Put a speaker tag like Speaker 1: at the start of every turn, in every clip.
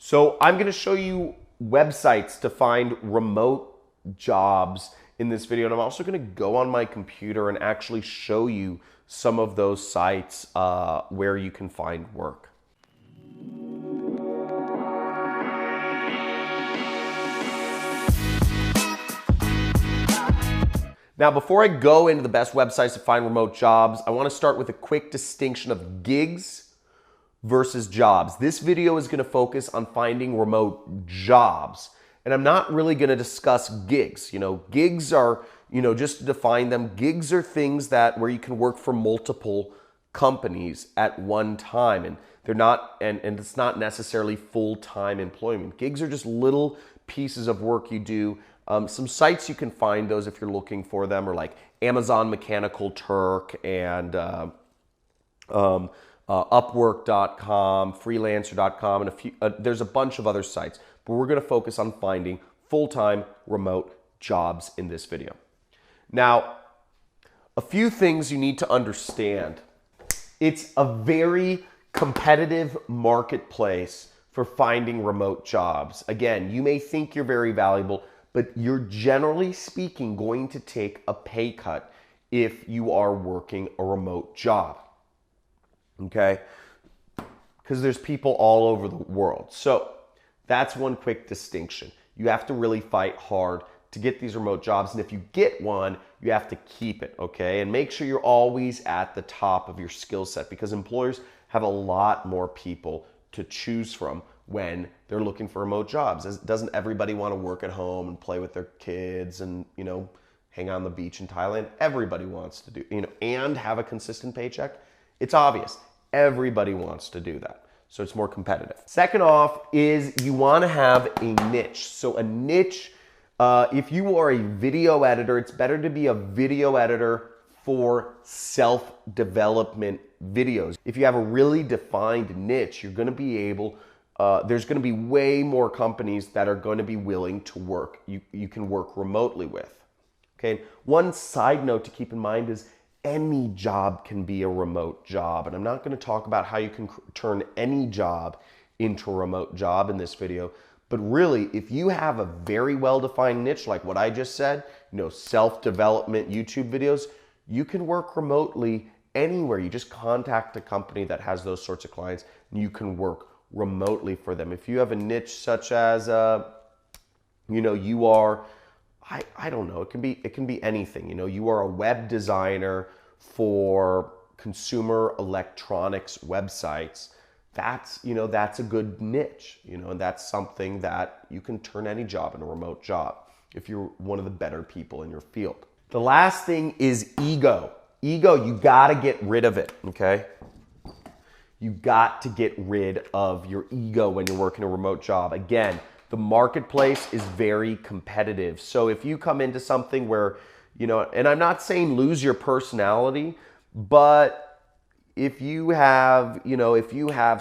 Speaker 1: So I'm going to show you websites to find remote jobs in this video, and I'm also going to go on my computer and actually show you some of those sites where you can find work. Now, before I go into the best websites to find remote jobs, I want to start with a quick distinction of gigs versus jobs. This video is going to focus on finding remote jobs. And I'm not really going to discuss gigs. Gigs are, just to define them, gigs are things where you can work for multiple companies at one time. And they're not, and it's not necessarily full-time employment. Gigs are just little pieces of work you do. Some sites you can find those if you're looking for them are like Amazon Mechanical Turk and Upwork.com, freelancer.com, and there's a bunch of other sites. But we're going to focus on finding full-time remote jobs in this video. Now, a few things you need to understand. It's a very competitive marketplace for finding remote jobs. Again, you may think you're very valuable, but you're generally speaking going to take a pay cut if you are working a remote job. Okay? Because there's people all over the world. So that's one quick distinction. You have to really fight hard to get these remote jobs. And if you get one, you have to keep it, okay? And make sure you're always at the top of your skill set, because employers have a lot more people to choose from when they're looking for remote jobs. Doesn't everybody want to work at home and play with their kids and, hang out on the beach in Thailand? Everybody wants to do, and have a consistent paycheck. It's obvious. Everybody wants to do that. So it's more competitive. Second off is you want to have a niche. So a niche, if you are a video editor, it's better to be a video editor for self-development videos. If you have a really defined niche, you're going to be able, there's going to be way more companies that are going to be willing to work. You can work remotely with. Okay. One side note to keep in mind is any job can be a remote job. And I'm not going to talk about how you can turn any job into a remote job in this video. But really, if you have a very well-defined niche, like what I just said, self-development YouTube videos, you can work remotely anywhere. You just contact a company that has those sorts of clients and you can work remotely for them. If you have a niche such as, you are, I don't know, it can be anything. You are a web designer for consumer electronics websites. That's a good niche, and that's something that you can turn any job into a remote job if you're one of the better people in your field. The last thing is ego. Ego, you got to get rid of it, okay? You got to get rid of your ego when you're working a remote job. Again, the marketplace is very competitive. So if you come into something where, and I'm not saying lose your personality, but if you have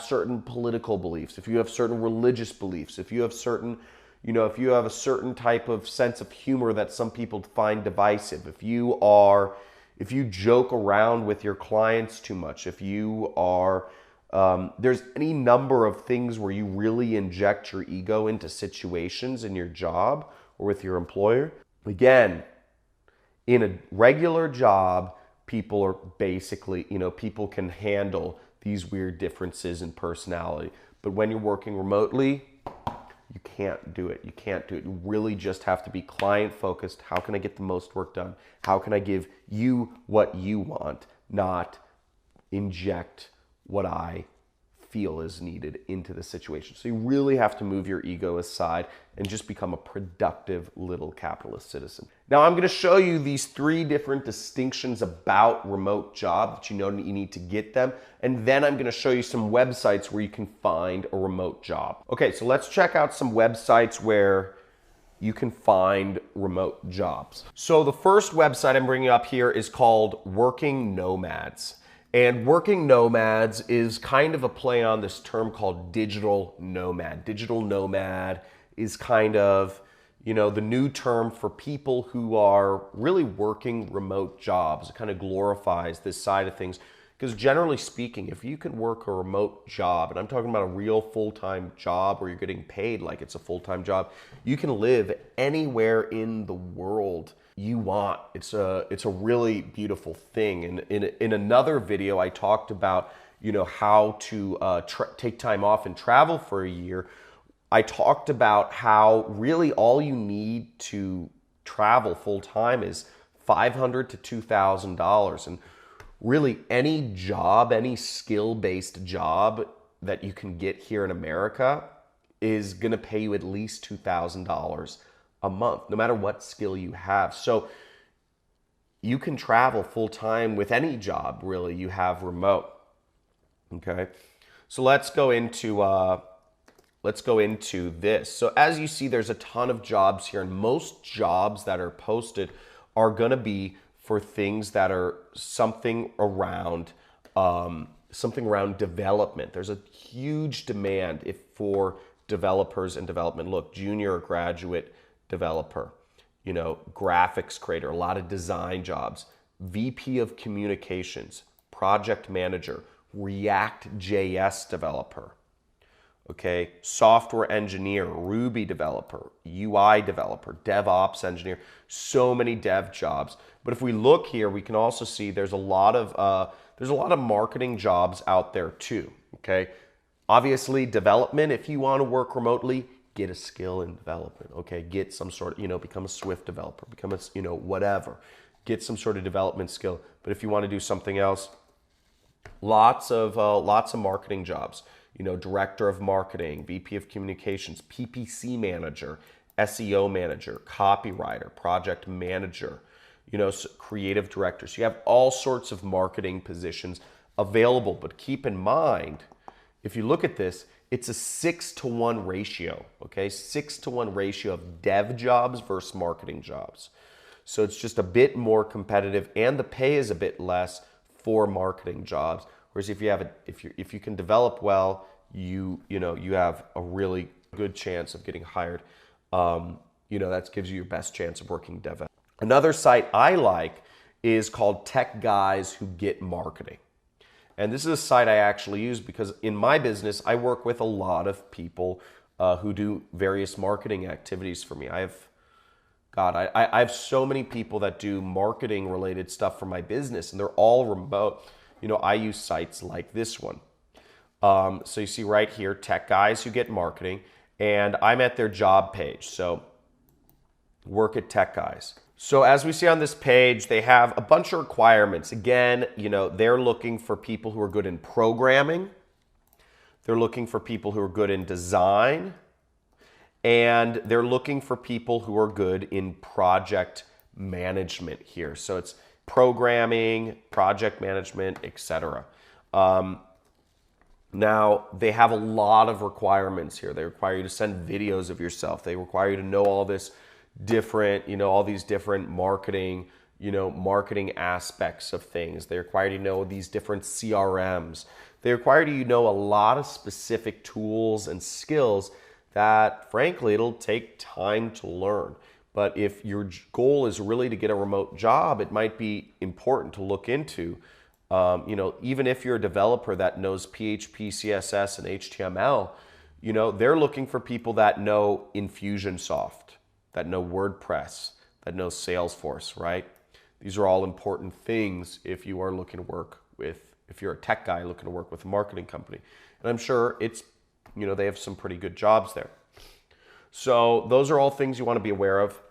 Speaker 1: certain political beliefs, if you have certain religious beliefs, if you have certain, if you have a certain type of sense of humor that some people find divisive, if you joke around with your clients too much, if you are, there's any number of things where you really inject your ego into situations in your job or with your employer. Again, in a regular job, people are basically, people can handle these weird differences in personality. But when you're working remotely, you can't do it. You can't do it. You really just have to be client focused. How can I get the most work done? How can I give you what you want, not inject what I feel is needed into the situation. So you really have to move your ego aside and just become a productive little capitalist citizen. Now I'm going to show you these 3 different distinctions about remote jobs that you need to get them. And then I'm going to show you some websites where you can find a remote job. Okay, so let's check out some websites where you can find remote jobs. So the first website I'm bringing up here is called Working Nomads. And Working Nomads is kind of a play on this term called digital nomad. Digital nomad is kind of, the new term for people who are really working remote jobs. It kind of glorifies this side of things. Because generally speaking, if you can work a remote job, and I'm talking about a real full-time job where you're getting paid like it's a full-time job, you can live anywhere in the world you want. It's a really beautiful thing. And in another video, I talked about, you know, how to take time off and travel for a year. I talked about how really all you need to travel full-time is $500 to $2,000. And really any job, any skill-based job that you can get here in America is going to pay you at least $2,000 a month, no matter what skill you have. So you can travel full-time with any job, really, you have remote. Okay, so let's go into this. So as you see, there's a ton of jobs here, and most jobs that are posted are going to be for things that are something around development. There's a huge demand for developers and development. Look, junior or graduate developer, you know, graphics creator, a lot of design jobs, VP of communications, project manager, React JS developer, okay, software engineer, Ruby developer, UI developer, DevOps engineer, so many dev jobs. But if we look here, we can also see there's a lot of marketing jobs out there too, okay? Obviously, development, if you want to work remotely, get a skill in development, okay? Get some sort of, you know, become a Swift developer, become a, you know, whatever. Get some sort of development skill. But if you want to do something else, lots of marketing jobs. You know, director of marketing, VP of communications, PPC manager, SEO manager, copywriter, project manager, you know, creative director. So you have all sorts of marketing positions available. But keep in mind, if you look at this, it's a 6-to-1 ratio, okay? 6-to-1 ratio of dev jobs versus marketing jobs. So it's just a bit more competitive, and the pay is a bit less for marketing jobs. Whereas if you can develop well, you have a really good chance of getting hired. You know, that gives you your best chance of working dev. Another site I like is called Tech Guys Who Get Marketing. And this is a site I actually use because in my business, I work with a lot of people who do various marketing activities for me. I have so many people that do marketing related stuff for my business, and they're all remote. You know, I use sites like this one. So you see right here, Tech Guys Who Get Marketing, and I'm at their job page. So work at Tech Guys. So as we see on this page, they have a bunch of requirements. Again, you know, they're looking for people who are good in programming. They're looking for people who are good in design. And they're looking for people who are good in project management here. So it's programming, project management, etc. Now, they have a lot of requirements here. They require you to send videos of yourself. They require you to know all this different, you know, all these different marketing aspects of things. They require you to know these different CRMs. They require you to know a lot of specific tools and skills that, frankly, it'll take time to learn. But if your goal is really to get a remote job, it might be important to look into, you know, even if you're a developer that knows PHP, CSS, and HTML, you know, they're looking for people that know Infusionsoft, that know WordPress, that know Salesforce, right? These are all important things if you are looking to work with, if you're a tech guy looking to work with a marketing company. And I'm sure it's, you know, they have some pretty good jobs there. So those are all things you want to be aware of.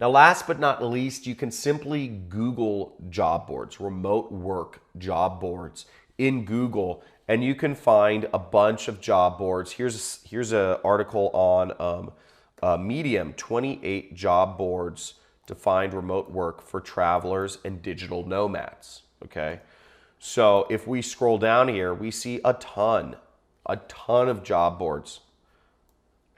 Speaker 1: Now, last but not least, you can simply Google job boards, remote work job boards in Google, and you can find a bunch of job boards. Here's an article on Medium, 28 job boards to find remote work for travelers and digital nomads, okay? So if we scroll down here, we see a ton of job boards.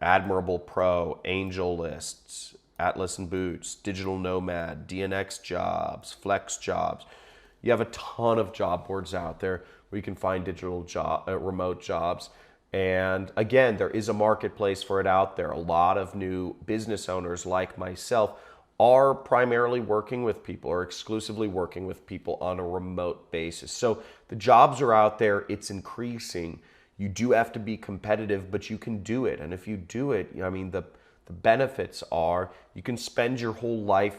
Speaker 1: Admirable Pro, Angel Lists, Atlas and Boots, Digital Nomad, DNX Jobs, Flex Jobs. You have a ton of job boards out there where you can find remote jobs. And again, there is a marketplace for it out there. A lot of new business owners like myself are primarily working with people or exclusively working with people on a remote basis. So the jobs are out there, it's increasing. You do have to be competitive, but you can do it. And if you do it, I mean, the benefits are you can spend your whole life,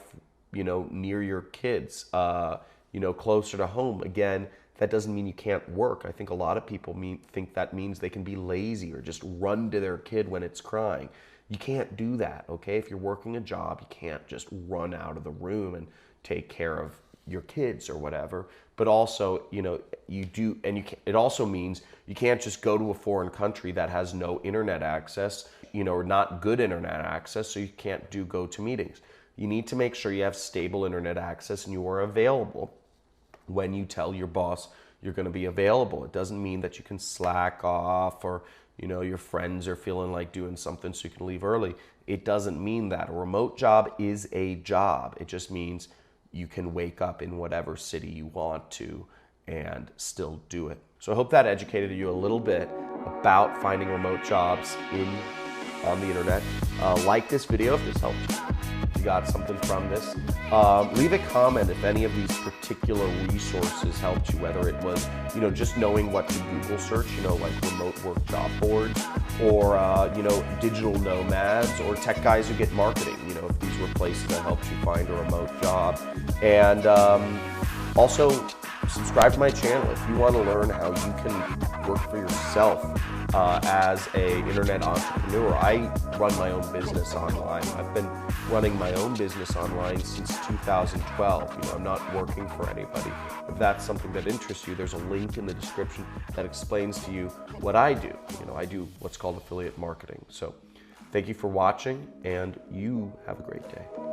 Speaker 1: near your kids, closer to home. Again, that doesn't mean you can't work. I think a lot of people think that means they can be lazy or just run to their kid when it's crying. You can't do that, okay? If you're working a job, you can't just run out of the room and take care of your kids or whatever. But also, you do, and it also means you can't just go to a foreign country that has no internet access, or not good internet access, so you can't do GoToMeetings. You need to make sure you have stable internet access and you are available when you tell your boss you're going to be available. It doesn't mean that you can slack off or, your friends are feeling like doing something so you can leave early. It doesn't mean that. A remote job is a job. It just means you can wake up in whatever city you want to and still do it. So I hope that educated you a little bit about finding remote jobs on the internet. Like this video if this helped you. If you got something from this. Leave a comment if any of these particular resources helped you, whether it was, just knowing what to Google search, like remote work job boards, or, digital nomads, or tech guys who get marketing, if these were places that helped you find a remote job. And also, subscribe to my channel if you want to learn how you can work for yourself as an internet entrepreneur. I run my own business online. I've been running my own business online since 2012. I'm not working for anybody. If that's something that interests you, there's a link in the description that explains to you what I do. I do what's called affiliate marketing. So thank you for watching, and you have a great day.